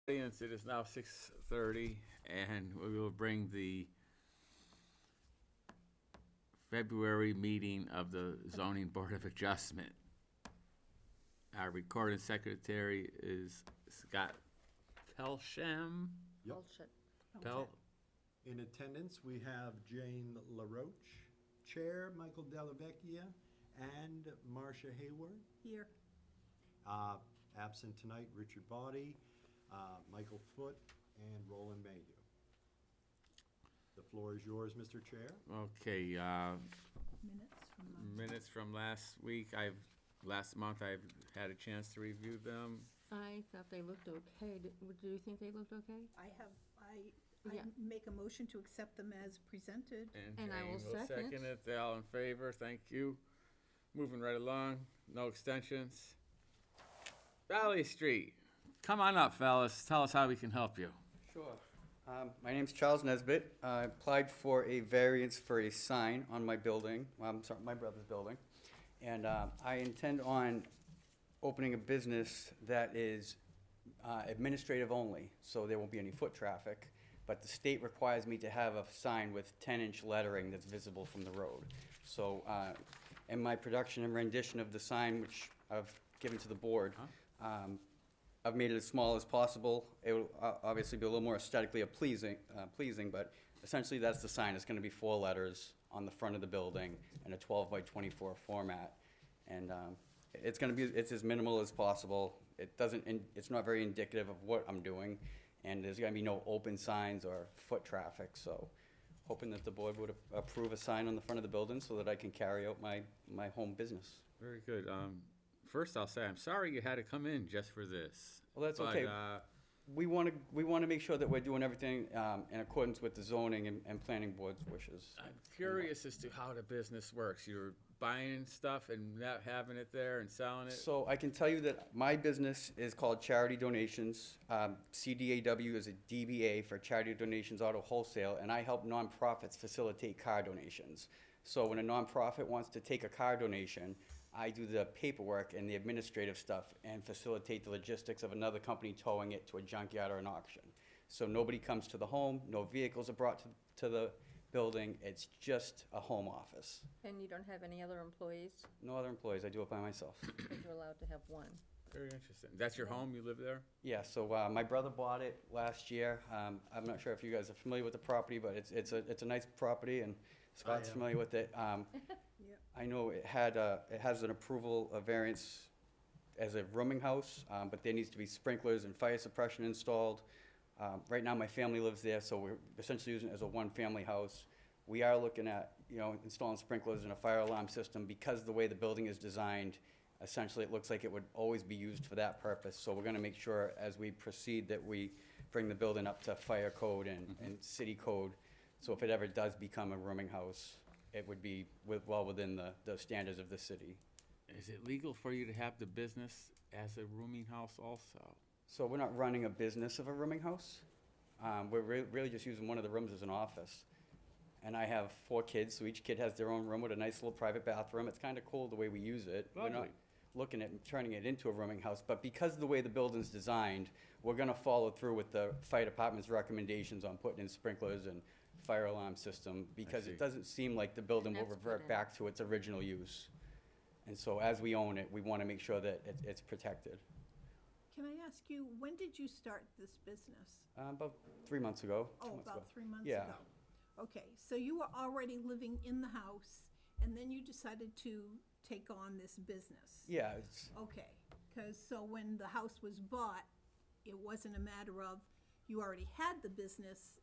Audience, it is now 6:30, and we will bring the February meeting of the Zoning Board of Adjustment. Our recording secretary is Scott Pelsham. Yep. Bullshit. Pel, In attendance, we have Jane LaRoche, Chair Michael Dellavecchia, and Marcia Hayward. Here. Absent tonight, Richard Body, Michael Foote, and Roland Mayhew. The floor is yours, Mr. Chair. okay, Minutes from minutes from last week, last month I've had a chance to review them. I thought they looked okay. Do you think they looked okay? I Yeah. make a motion to accept them as presented. And I Jane will second. it. All in favor, thank you. Moving right along, no extensions. Valley Street, come on up, fellas, tell us how we can help you. Sure. My name's Charles Nesbitt. I applied for a variance for a sign on my building, I'm sorry, my brother's building. And I intend on opening a business that is administrative only, so there won't be any foot traffic. But the state requires me to have a sign with 10-inch lettering that's visible from the road. So in my production and rendition of the sign, which I've given to the board, I've made it as small as possible. It will obviously be a little more aesthetically pleasing, but essentially that's the sign. It's gonna be 4 letters on the front of the building in a 12 by 24 format. And it's as minimal as possible. It's not very indicative of what I'm doing, and there's gonna be no open signs or foot traffic, so hoping that the board would approve a sign on the front of the building so that I can carry out my home business. Very good. First I'll say, I'm sorry you had to come in just for this. Well, that's But, okay. We wanna make sure that we're doing everything in accordance with the zoning and planning board's wishes. I'm curious as to how the business works. You're buying stuff and not having it there and selling it? So I can tell you that my business is called Charity Donations. CDAW is a DBA for Charity Donations Auto Wholesale, and I help nonprofits facilitate car donations. So when a nonprofit wants to take a car donation, I do the paperwork and the administrative stuff and facilitate the logistics of another company towing it to a junkyard or an auction. So nobody comes to the home, no vehicles are brought to the building, it's just a home office. And you don't have any other employees? No other employees, I do it by myself. Because you're allowed to have one. Very interesting. That's your home? You live there? Yeah, so my brother bought it last year. I'm not sure if you guys are familiar with the property, but it's a nice property, and Scott's am. familiar with it. I know it has an approval, a variance as a rooming house, but there needs to be sprinklers and fire suppression installed. Right now, my family lives there, so we're essentially using it as a one-family house. We are looking at, installing sprinklers and a fire alarm system because the way the building is designed, essentially it looks like it would always be used for that purpose. So we're gonna make sure as we proceed that we bring the building up to fire code and city code. So if it ever does become a rooming house, it would be well within the standards of the city. Is it legal for you to have the business as a rooming house also? So we're not running a business of a rooming house. We're really just using one of the rooms as an office. And I have 4 kids, so each kid has their own room with a nice little private bathroom. It's kind of cool the way we use it. We're not Lovely. looking at turning it into a rooming house, but because of the way the building's designed, we're gonna follow through with the fire department's recommendations on putting in sprinklers and fire alarm system, because see. it doesn't seem like the building will That's revert put in. back to its original use. And so as we own it, we wanna make sure that it's protected. Can I ask you, when did you start this business? About 3 months ago. 2 Oh, months ago. about 3 months Yeah. ago. Okay, so you were already living in the house, and then you decided to take on this business? Yeah, it's, Okay, because so when the house was bought, it wasn't a matter of you already had the business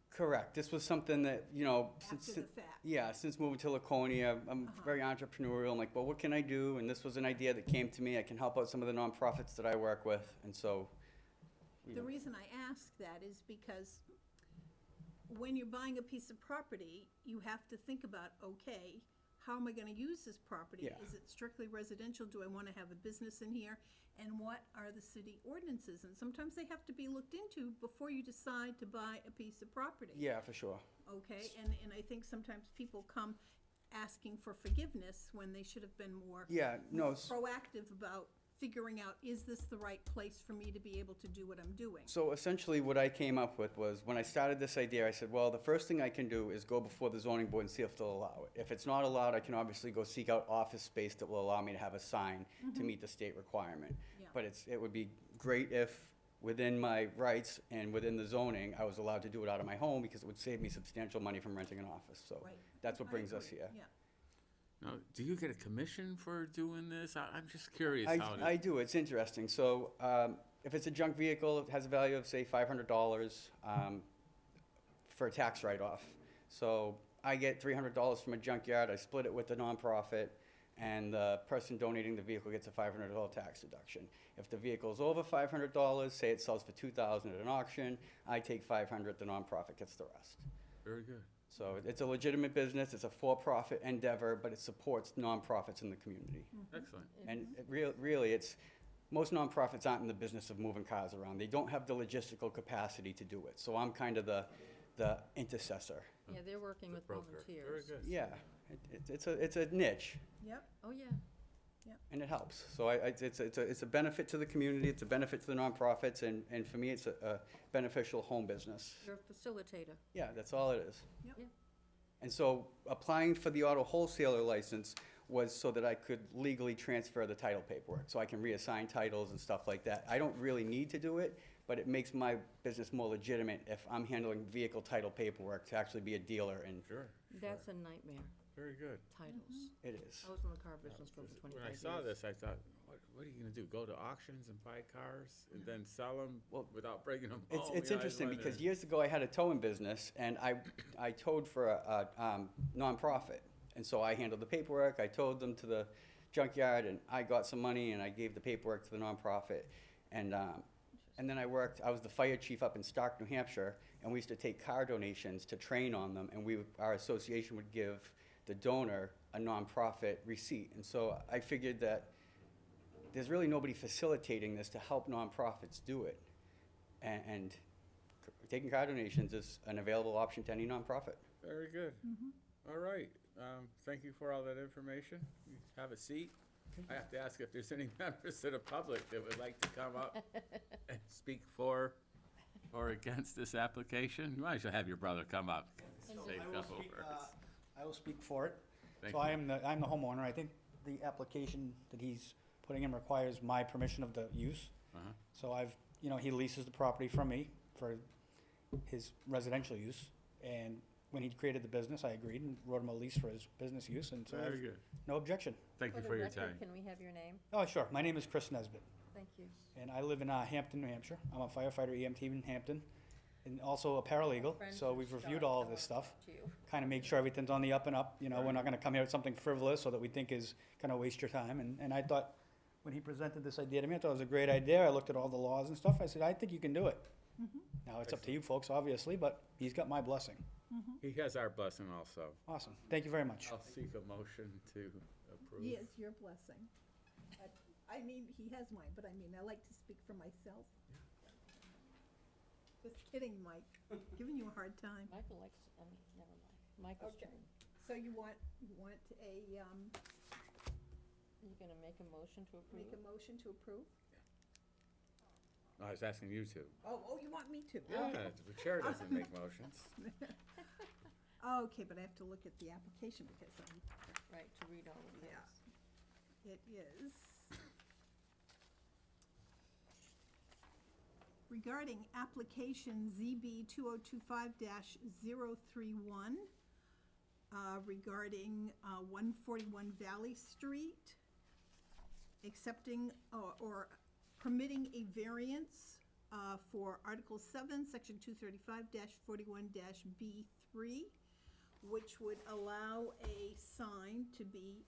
correct. This was something that, since, after the fact? yeah, since moving to Laconia, I'm very entrepreneurial. I'm like, well, what can I do? And this was an idea that came to me. I can help out some of the nonprofits that I work with, and so. The reason I ask that is because when you're buying a piece of property, you have to think about, okay, how am I gonna use this property? Yeah. Is it strictly residential? Do I wanna have a business in here? And what are the city ordinances? And sometimes they have to be looked into before you decide to buy a piece of property. Yeah, for sure. Okay, and I think sometimes people come asking for forgiveness when they should have been more Yeah, no, proactive about figuring out, is this the right place for me to be able to do what I'm doing? So essentially, what I came up with was, when I started this idea, I said, well, the first thing I can do is go before the zoning board and see if they'll allow it. If it's not allowed, I can obviously go seek out office space that will allow me to have a sign to meet the state requirement. Yeah. But it would be great if, within my rights and within the zoning, I was allowed to do it out of my home, because it would save me substantial money from renting an office. So Right. that's what I brings us agree, here. Yeah. Now, do you get a commission for doing this? I'm just curious how I to. do, it's interesting. So, if it's a junk vehicle, it has a value of, say, $500 for a tax write-off. So I get $300 from a junkyard, I split it with the nonprofit, and the person donating the vehicle gets a $500 tax deduction. If the vehicle's over $500, say it sells for $2,000 at an auction, I take $500, the nonprofit gets the rest. Very good. So it's a legitimate business, it's a for-profit endeavor, but it supports nonprofits in the community. Excellent. And really, it's, most nonprofits aren't in the business of moving cars around. They don't have the logistical capacity to do it. So I'm kind of the intercessor. Yeah, they're working with Broker. volunteers. Very good. Yeah, it's a niche, Yep, Oh, yeah. and it helps. So it's a benefit to the community, it's a benefit to the nonprofits, and for me, it's a beneficial home business. You're a facilitator. Yeah, that's all it is. yep. Yeah. And so applying for the auto wholesaler license was so that I could legally transfer the title paperwork, so I can reassign titles and stuff like that. I don't really need to do it, but it makes my business more legitimate if I'm handling vehicle title paperwork to actually be a dealer, and Sure. That's a nightmare, Very good. titles. it is. I was in the car business for over 25 When I years. saw this, I thought, what are you gonna do? Go to auctions and buy cars and then sell them Well, without breaking them It's, home? it's You know, I interesting wondered. because years ago I had a towing business, and I towed for a nonprofit. And so I handled the paperwork, I towed them to the junkyard, and I got some money, and I gave the paperwork to the nonprofit. And then I was the fire chief up in Stark, New Hampshire, and we used to take car donations to train on them, and our association would give the donor a nonprofit receipt. And so I figured that there's really nobody facilitating this to help nonprofits do it. And taking car donations is an available option to any nonprofit. Very good. All right. Thank you for all that information. You have a seat. I have to ask if there's any members of the public that would like to come up and speak for or against this application. You might as well have your brother come up. and say a couple words. I will speak for it. Thank So you. I'm the homeowner. I think the application that he's putting in requires my permission of the use. Uh-huh. So he leases the property from me for his residential use. And when he created the business, I agreed and wrote him a lease for his business use, and so I Very have good. no objection. Thank you the for your record, time. Can we have your name? Oh, sure. My name is Chris Nesbitt, Thank you. and I live in Hampton, New Hampshire. I'm a firefighter EMT in Hampton, and also a paralegal. Friend So of we've reviewed Sean all of this stuff. to you. Kind of make sure everything's on the up and up. We're not gonna come here with something frivolous or that we think is gonna waste your time. And I thought, when he presented this idea to me, I thought it was a great idea. I looked at all the laws and stuff. I said, I think you can do it. Now, it's up to you folks, obviously, but he's got my blessing. He has our blessing also. Awesome. Thank you very much. I'll seek a motion to approve. He is your blessing. But, I mean, he has mine, but I mean, I like to speak for myself. Just kidding, Mike. Giving you a hard time. Michael likes, never mind. Michael's Okay. turn. So you want a, You gonna make a motion to approve? make a motion to approve? I was asking you to. Oh, you want me to? Yeah, Okay. the chair doesn't make motions. Okay, but I have to look at the application because I'm, Right, to read all of Yeah. this. it is. Regarding application ZB 2025-031, regarding 141 Valley Street, accepting or permitting a variance for Article 7, Section 235-41-B3, which would allow a sign to be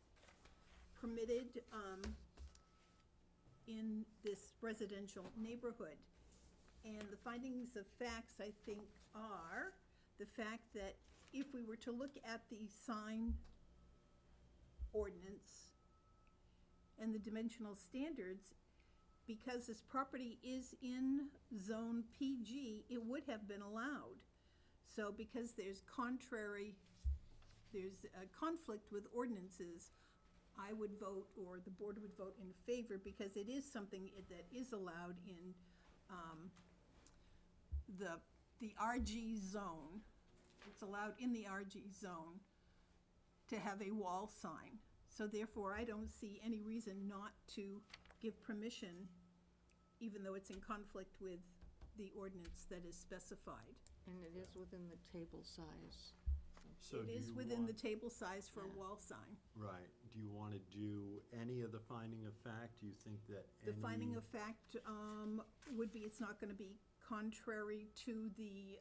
permitted in this residential neighborhood. And the findings of facts, I think, are the fact that if we were to look at the sign ordinance and the dimensional standards, because this property is in zone PG, it would have been allowed. So because there's a conflict with ordinances I would vote, or the board would vote in favor, because it is something that is allowed in the RG zone. It's allowed in the RG zone to have a wall sign. So therefore, I don't see any reason not to give permission, even though it's in conflict with the ordinance that is specified. And it is within the table size. So It do is you within the want- table size for a Yeah. wall sign. Right, do you want to do any of the finding of fact? Do you think that The any? finding of fact would be it's not going to be contrary to the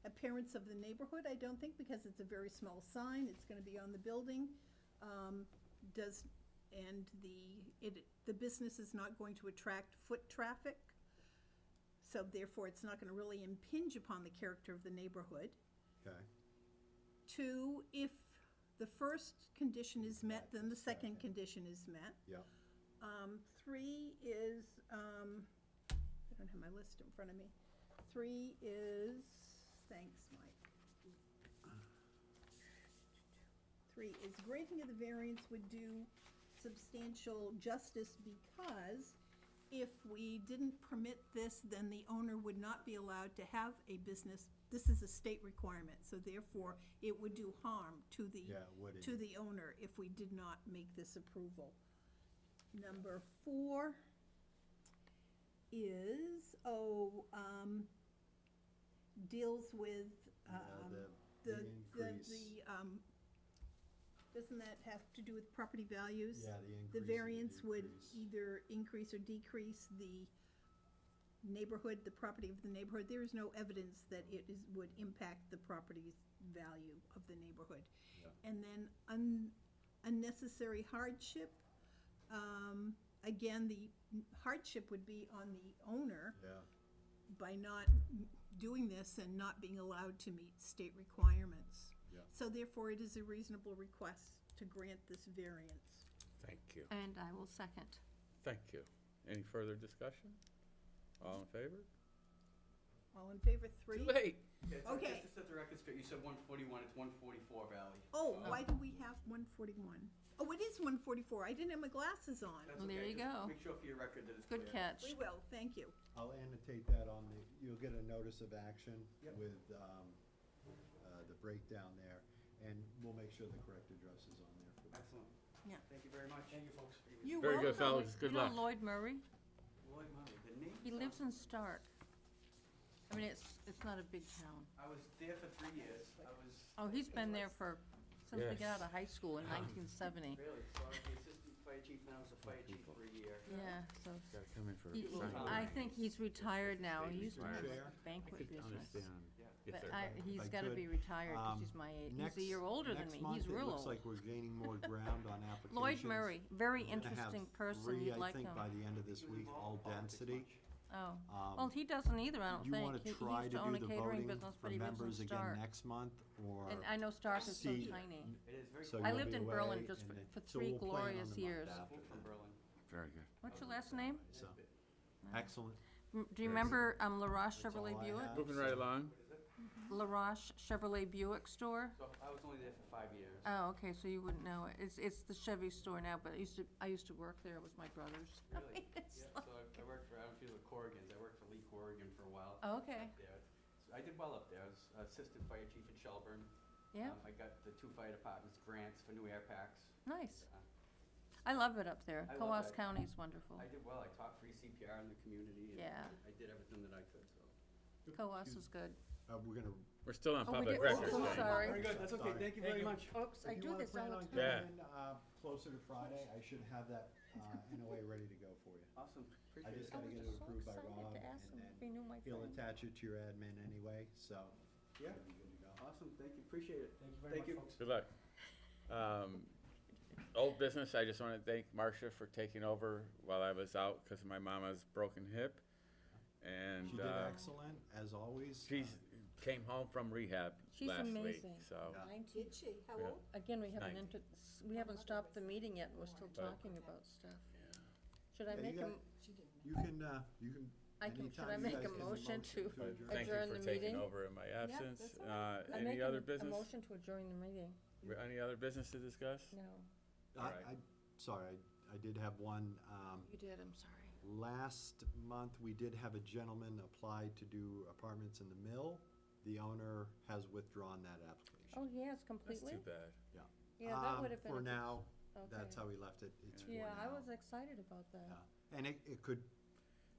appearance of the neighborhood, I don't think, because it's a very small sign, it's going to be on the building. And the business is not going to attract foot traffic, so therefore it's not going to really impinge upon the character of the neighborhood. Okay, 2, if the first condition is met, then the second condition is met. yep, 3 is, I don't have my list in front of me. 3 is, thanks, Mike. 3 is granting of the variance would do substantial justice, because if we didn't permit this, then the owner would not be allowed to have a business. This is a state requirement, so therefore it would do harm to the yeah, what is to the owner if we did not make this approval. Number 4 is, deals with, the the, increase, doesn't that have to do with property values? yeah, the increase. The and variance would decrease. either increase or decrease the neighborhood, the property of the neighborhood. There is no evidence that would impact the property's value of the neighborhood. Yeah. And then unnecessary hardship, again, the hardship would be on the owner Yeah, by not doing this and not being allowed to meet state requirements. Yeah. So therefore, it is a reasonable request to grant this variance. Thank you. And I will second. Thank you. Any further discussion? All in favor? All in favor, 3? Too late. Okay. Just to set the record straight, you said 141, it's 144 Valley. Oh, why do we have 141? Oh, it is 144. I didn't have my glasses on. That's Well, there okay, you just go. Make sure for your record that it's clear. Good catch. We will, thank you. I'll annotate that on the, you'll get a notice of action Yep. with, the breakdown there, and we'll make sure the correct address is on there for that. Excellent. Yeah. Thank you very much. Thank you, folks. You're Very good, welcome. fellas. Good You know luck. Lloyd Murray? Lloyd Murray, the name He sounds- lives in Stark. I mean, it's not a big town. I was there for 3 years. I was. Oh, he's been there since we got Yes. out of high school in 1970. Really, so I was the assistant fire chief, then I was the fire chief for a year. Yeah, so Gotta come in for a he, sign. I think he's retired now. He used to have Chair? a I banquet could business. understand if But they're. he's I gotta could. be retired because Um, he's my age. Next- He's a year older than me. He's real Next month, it looks old. like we're gaining more ground on applications. Lloyd Murray, very We're gonna have interesting person. 3, You'd like I think, him. by the end of this week, all density. Oh, Um, well, he doesn't either, I don't Do you think. want He to try used to to own do a the catering voting business, for but he lives members in again Stark. next month, or? And I know Stark is so See- tiny. It is very So cool. I you'll lived be in Berlin away, just and then- for so 3 we'll plan on glorious the month years. after From then. Berlin. Very good. What's your last name? So, excellent. Do you remember La Roche That's all Chevrolet I Buick? have. Moving right along. La Roche Chevrolet Buick store? So I was only there for 5 years. Oh, okay, so you wouldn't know it. It's the Chevy store now, but I used to work there. It was my brother's. Really? It's Yeah, like- so I worked for, I don't know if you know the Corrigans, I worked for Lee Corrigan for a while. Oh, okay. Up there. So I did well up there. I was assistant fire chief in Shelburne. Yeah, I got the 2 fire departments grants for new air packs. nice. Uh, I love it up there. I love Coas that. County is wonderful. I did well. I taught free CPR in the community. And Yeah. I did everything that I could, so. Coas is good. We're gonna. We're still on Oh, we public did- oh, record. I'm Jane. sorry. Very good, that's okay. Sorry. Thank you very much. Oops, I If you do wanna this all plan the on time. Yeah. coming in, closer to Friday, I should have that, NOA ready to go for you. Awesome. I Appreciate just it. I gotta was get it just so approved by excited Rob, to ask and him if then he knew my he'll friend. attach it to your admin anyway, so. Yeah. it'll be good to go. Awesome. Thank you. Appreciate it. Thank you Thank very you. much, folks. Good luck. Old business, I just want to thank Marcia for taking over while I was out because of my mama's broken hip. And She did excellent, as always. she came home from rehab She's last week, amazing. so. Did she? How Yeah. old? Again, we haven't 90. we haven't stopped the meeting yet, and we're still But- talking about stuff. Should I Yeah, make you a, got- You can, should I anytime you make guys a get the motion to But adjourn. thank you adjourn for the taking meeting? over in my absence. that's all right. I make Any other a business? motion to adjourn the meeting? Any other business to discuss? No. All right. sorry, I did have one, You did, I'm sorry. last month, we did have a gentleman apply to do apartments in the Mill. The owner has withdrawn that application. Oh, he has That's completely? too bad. Yeah, that would have been. For a good- now, okay. that's how he left it, it's for now. Yeah, I was excited about that. Yeah. And it could,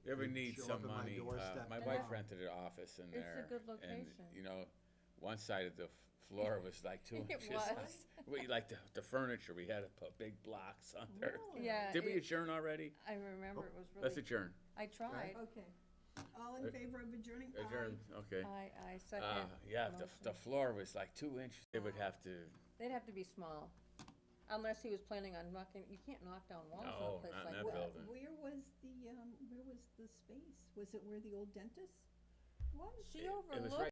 You ever Could need show some up at my money, doorstep my And wife that- rented an office in It's a there. good And, location. you know, one side of the floor was like 2 It inches. was. We, like the furniture, we had to put big blocks under. Yeah. Did we it- adjourn already? I remember it was Let's really, adjourn. I tried. Okay. All in favor of adjourning? Aye. Adjourn, okay. I second. Yeah, the motion. floor was like 2 inches. They would have to, They'd have to be small, unless he was planning on knocking, you can't knock down walls on No, a place not in like that that. building. Where was the space? Was it where the old dentist was? She it was overlooked right